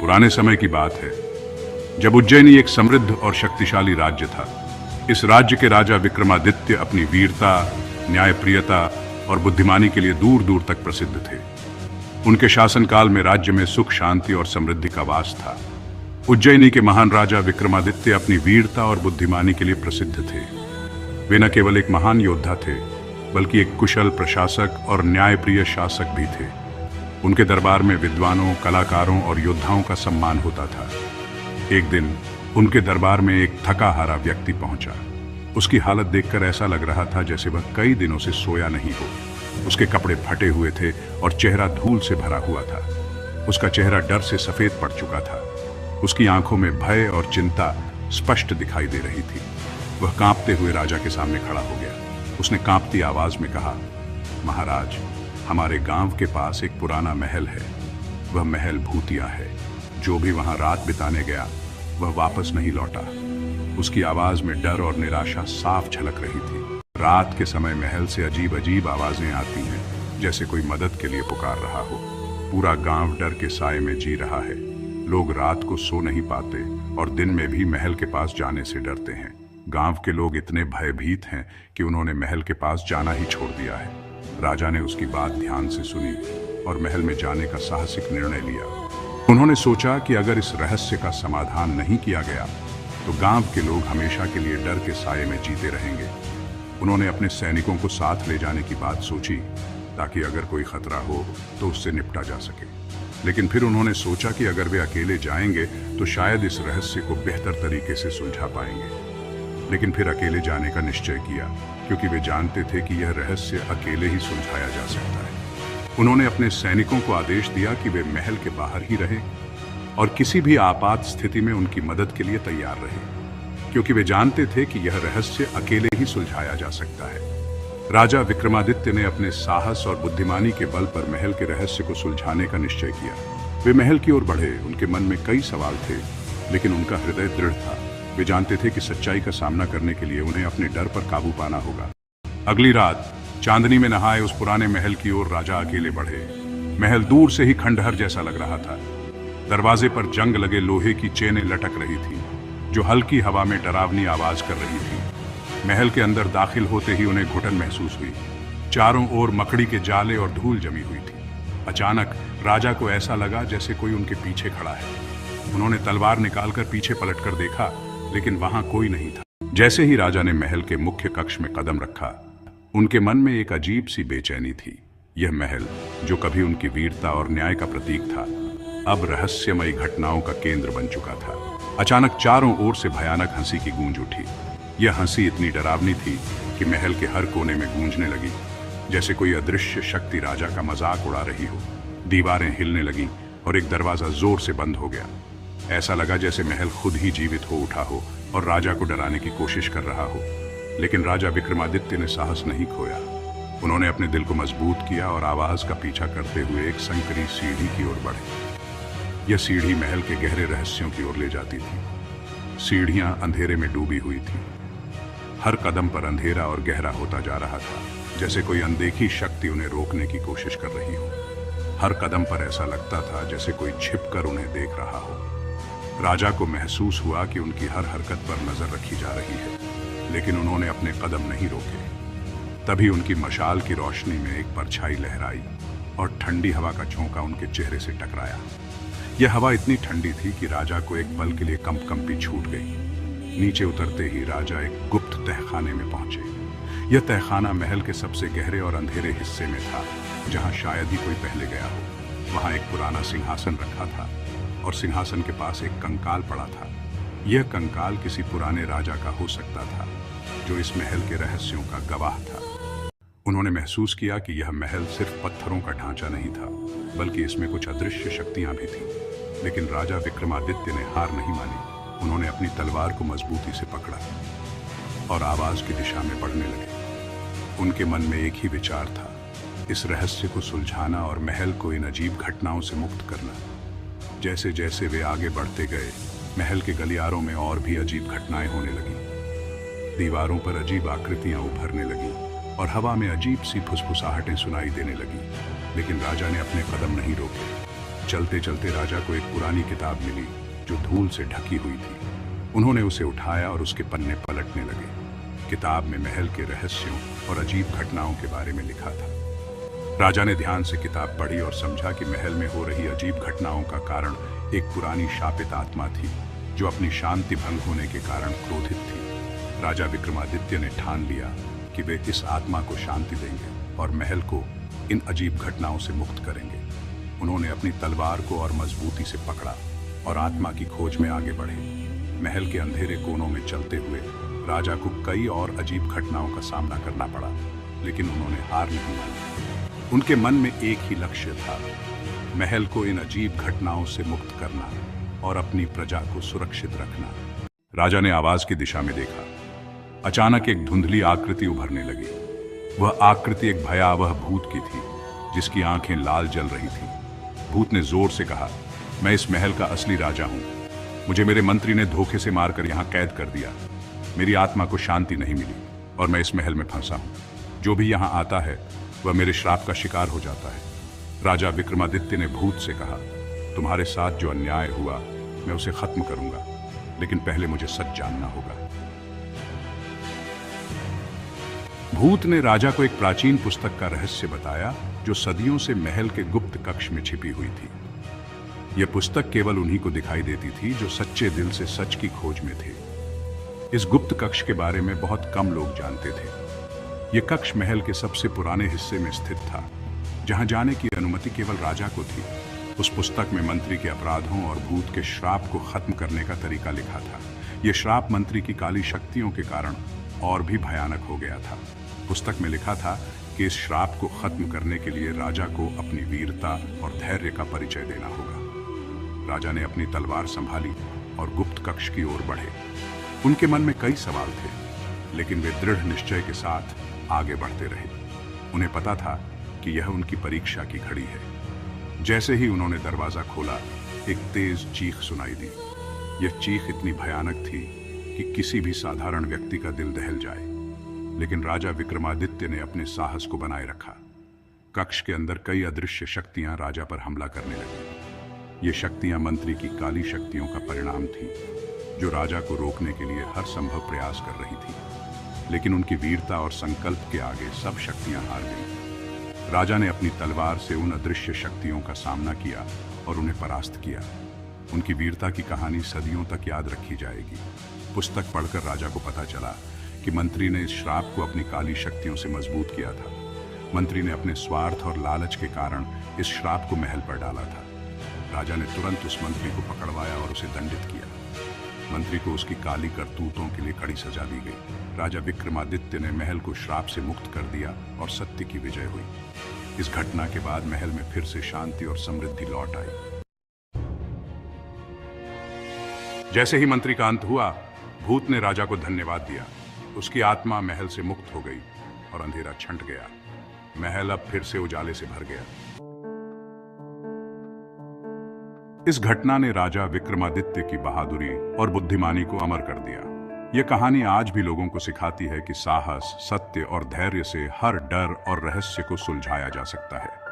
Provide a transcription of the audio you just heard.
पुराने समय की बात है, जब उज्जैनी एक समृद्ध और शक्तिशाली राज्य था। इस राज्य के राजा विक्रमादित्य अपनी वीरता, न्यायप्रियता और बुद्धिमानी के लिए दूर दूर तक प्रसिद्ध थे। उनके शासनकाल में राज्य में सुख, शांति और समृद्धि का वास था। उज्जैनी के महान राजा विक्रमादित्य अपनी वीरता और बुद्धिमानी के लिए प्रसिद्ध थे। वे न केवल एक महान योद्धा थे, बल्कि एक कुशल प्रशासक और न्यायप्रिय शासक भी थे। उनके दरबार में विद्वानों, कलाकारों और योद्धाओं का सम्मान होता था। एक दिन उनके दरबार में एक थका हारा व्यक्ति पहुंचा। उसकी हालत देखकर ऐसा लग रहा था जैसे वह कई दिनों से सोया नहीं हो। उसके कपड़े फटे हुए थे और चेहरा धूल से भरा हुआ था। उसका चेहरा डर से सफेद पड़ चुका था। उसकी आंखों में भय और चिंता स्पष्ट दिखाई दे रही थी। वह कांपते हुए राजा के सामने खड़ा हो गया। उसने कांपती आवाज में कहा, महाराज, हमारे गांव के पास एक पुराना महल है। वह महल भूतिया है। जो भी वहां रात बिताने गया वह वापस नहीं लौटा। उसकी आवाज में डर और निराशा साफ झलक रही थी। रात के समय महल से अजीब अजीब आवाजें आती हैं, जैसे कोई मदद के लिए पुकार रहा हो। पूरा गांव डर के साए में जी रहा है। लोग रात को सो नहीं पाते और दिन में भी महल के पास जाने से डरते हैं। गांव के लोग इतने भयभीत हैं कि उन्होंने महल के पास जाना ही छोड़ दिया है। राजा ने उसकी बात ध्यान से सुनी और महल में जाने का साहसिक निर्णय लिया। उन्होंने सोचा कि अगर इस रहस्य का समाधान नहीं किया गया तो गांव के लोग हमेशा के लिए डर के साए में जीते रहेंगे। उन्होंने अपने सैनिकों को साथ ले जाने की बात सोची, ताकि अगर कोई खतरा हो तो उससे निपटा जा सके। लेकिन फिर उन्होंने सोचा कि अगर वे अकेले जाएंगे तो शायद इस रहस्य को बेहतर तरीके से सुलझा पाएंगे। लेकिन फिर अकेले जाने का निश्चय किया, क्योंकि वे जानते थे कि यह रहस्य अकेले ही सुलझाया जा सकता है। उन्होंने अपने सैनिकों को आदेश दिया कि वे महल के बाहर ही रहें और किसी भी आपात स्थिति में उनकी मदद के लिए तैयार रहे, क्योंकि वे जानते थे कि यह रहस्य अकेले ही सुलझाया जा सकता है। राजा विक्रमादित्य ने अपने साहस और बुद्धिमानी के बल पर महल के रहस्य को सुलझाने का निश्चय किया। वे महल की ओर बढ़े। उनके मन में कई सवाल थे, लेकिन उनका हृदय दृढ़ था। वे जानते थे कि सच्चाई का सामना करने के लिए उन्हें अपने डर पर काबू पाना होगा। अगली रात चांदनी में नहाए उस पुराने महल की ओर राजा अकेले बढ़े। महल दूर से ही खंडहर जैसा लग रहा था। दरवाजे पर जंग लगे लोहे की चेनें लटक रही थी, जो हल्की हवा में डरावनी आवाज कर रही थी। महल के अंदर दाखिल होते ही उन्हें घुटन महसूस हुई। चारों ओर मकड़ी के जाले और धूल जमी हुई थी। अचानक राजा को ऐसा लगा जैसे कोई उनके पीछे खड़ा है। उन्होंने तलवार निकालकर पीछे पलटकर देखा, लेकिन वहां कोई नहीं था। जैसे ही राजा ने महल के मुख्य कक्ष में कदम रखा, उनके मन में एक अजीब सी बेचैनी थी। यह महल, जो कभी उनकी वीरता और न्याय का प्रतीक था, अब रहस्यमयी घटनाओं का केंद्र बन चुका था। अचानक चारों ओर से भयानक हंसी की गूंज उठी। यह हंसी इतनी डरावनी थी कि महल के हर कोने में गूंजने लगी, जैसे कोई अदृश्य शक्ति राजा का मजाक उड़ा रही हो। दीवारें हिलने लगीं और एक दरवाजा जोर से बंद हो गया। ऐसा लगा जैसे महल खुद ही जीवित हो उठा हो और राजा को डराने की कोशिश कर रहा हो। लेकिन राजा विक्रमादित्य ने साहस नहीं खोया। उन्होंने अपने दिल को मजबूत किया और आवाज का पीछा करते हुए एक संकरी सीढ़ी की ओर बढ़े। यह सीढ़ी महल के गहरे रहस्यों की ओर ले जाती थी। सीढ़ियां अंधेरे में डूबी हुई थी। हर कदम पर अंधेरा और गहरा होता जा रहा था, जैसे कोई अनदेखी शक्ति उन्हें रोकने की कोशिश कर रही हो। हर कदम पर ऐसा लगता था जैसे कोई छिपकर उन्हें देख रहा हो। राजा को महसूस हुआ कि उनकी हर हरकत पर नजर रखी जा रही है, लेकिन उन्होंने अपने कदम नहीं रोके। तभी उनकी मशाल की रोशनी में एक परछाई लहराई और ठंडी हवा का झोंका उनके चेहरे से टकराया। यह हवा इतनी ठंडी थी कि राजा को एक पल के लिए कंपकंपी छूट गई। नीचे उतरते ही राजा एक गुप्त तहखाने में पहुंचे। यह तहखाना महल के सबसे गहरे और अंधेरे हिस्से में था, जहां शायद ही कोई पहले गया हो। वहां एक पुराना सिंहासन रखा था और सिंहासन के पास एक कंकाल पड़ा था। यह कंकाल किसी पुराने राजा का हो सकता था, जो इस महल के रहस्यों का गवाह था। उन्होंने महसूस किया कि यह महल सिर्फ पत्थरों का ढांचा नहीं था, बल्कि इसमें कुछ अदृश्य शक्तियां भी थीं। लेकिन राजा विक्रमादित्य ने हार नहीं मानी। उन्होंने अपनी तलवार को मजबूती से पकड़ा और आवाज की दिशा में बढ़ने लगे। उनके मन में एक ही विचार था, इस रहस्य को सुलझाना और महल को इन अजीब घटनाओं से मुक्त करना। जैसे जैसे वे आगे बढ़ते गए, महल के गलियारों में और भी अजीब घटनाएं होने लगीं। दीवारों पर अजीब आकृतियां उभरने लगीं और हवा में अजीब सी फुसफुसाहटें सुनाई देने लगीं। लेकिन राजा ने अपने कदम नहीं रोके। चलते चलते राजा को एक पुरानी किताब मिली जो धूल से ढकी हुई थी। उन्होंने उसे उठाया और उसके पन्ने पलटने लगे। किताब में महल के रहस्यों और अजीब घटनाओं के बारे में लिखा था। राजा ने ध्यान से किताब पढ़ी और समझा कि महल में हो रही अजीब घटनाओं का कारण एक पुरानी शापित आत्मा थी जो अपनी शांति भंग होने के कारण क्रोधित थी। राजा विक्रमादित्य ने ठान लिया कि वे इस आत्मा को शांति देंगे और महल को इन अजीब घटनाओं से मुक्त करेंगे। उन्होंने अपनी तलवार को और मजबूती से पकड़ा और आत्मा की खोज में आगे बढ़े। महल के अंधेरे कोनों में चलते हुए राजा को कई और अजीब घटनाओं का सामना करना पड़ा, लेकिन उन्होंने हार नहीं मानी। उनके मन में एक ही लक्ष्य था, महल को इन अजीब घटनाओं से मुक्त करना और अपनी प्रजा को सुरक्षित रखना। राजा ने आवाज की दिशा में देखा। अचानक एक धुंधली आकृति उभरने लगी। वह आकृति एक भयावह भूत की थी जिसकी आंखें लाल जल रही थी। भूत ने जोर से कहा, मैं इस महल का असली राजा हूं। मुझे मेरे मंत्री ने धोखे से मारकर यहां कैद कर दिया। मेरी आत्मा को शांति नहीं मिली और मैं इस महल में फंसा हूं। जो भी यहां आता है वह मेरे श्राप का शिकार हो जाता है। राजा विक्रमादित्य ने भूत से कहा, तुम्हारे साथ जो अन्याय हुआ मैं उसे खत्म करूंगा, लेकिन पहले मुझे सच जानना होगा। भूत ने राजा को एक प्राचीन पुस्तक का रहस्य बताया जो सदियों से महल के गुप्त कक्ष में छिपी हुई थी। यह पुस्तक केवल उन्हीं को दिखाई देती थी जो सच्चे दिल से सच की खोज में थे। इस गुप्त कक्ष के बारे में बहुत कम लोग जानते थे। यह कक्ष महल के सबसे पुराने हिस्से में स्थित था, जहां जाने की अनुमति केवल राजा को थी। उस पुस्तक में मंत्री के अपराधों और भूत के श्राप को खत्म करने का तरीका लिखा था। यह श्राप मंत्री की काली शक्तियों के कारण और भी भयानक हो गया था। पुस्तक में लिखा था कि इस श्राप को खत्म करने के लिए राजा को अपनी वीरता और धैर्य का परिचय देना होगा। राजा ने अपनी तलवार संभाली और गुप्त कक्ष की ओर बढ़े। उनके मन में कई सवाल थे, लेकिन वे दृढ़ निश्चय के साथ आगे बढ़ते रहे। उन्हें पता था कि यह उनकी परीक्षा की घड़ी है। जैसे ही उन्होंने दरवाजा खोला, एक तेज चीख सुनाई दी। यह चीख इतनी भयानक थी कि किसी भी साधारण व्यक्ति का दिल दहल जाए, लेकिन राजा विक्रमादित्य ने अपने साहस को बनाए रखा। कक्ष के अंदर कई अदृश्य शक्तियां राजा पर हमला करने लगी। ये शक्तियां मंत्री की काली शक्तियों का परिणाम थी, जो राजा को रोकने के लिए हर संभव प्रयास कर रही थी। लेकिन उनकी वीरता और संकल्प के आगे सब शक्तियां हार गईं। राजा ने अपनी तलवार से उन अदृश्य शक्तियों का सामना किया और उन्हें परास्त किया। उनकी वीरता की कहानी सदियों तक याद रखी जाएगी। पुस्तक पढ़कर राजा को पता चला कि मंत्री ने इस श्राप को अपनी काली शक्तियों से मजबूत किया था। मंत्री ने अपने स्वार्थ और लालच के कारण इस श्राप को महल पर डाला था। राजा ने तुरंत उस मंत्री को पकड़वाया और उसे दंडित किया। मंत्री को उसकी काली करतूतों के लिए कड़ी सजा दी गई। राजा विक्रमादित्य ने महल को श्राप से मुक्त कर दिया और सत्य की विजय हुई। इस घटना के बाद महल में फिर से शांति और समृद्धि लौट आई। जैसे ही मंत्री का अंत हुआ, भूत ने राजा को धन्यवाद दिया। उसकी आत्मा महल से मुक्त हो गई और अंधेरा छंट गया। महल अब फिर से उजाले से भर गया। इस घटना ने राजा विक्रमादित्य की बहादुरी और बुद्धिमानी को अमर कर दिया। यह कहानी आज भी लोगों को सिखाती है कि साहस, सत्य और धैर्य से हर डर और रहस्य को सुलझाया जा सकता है।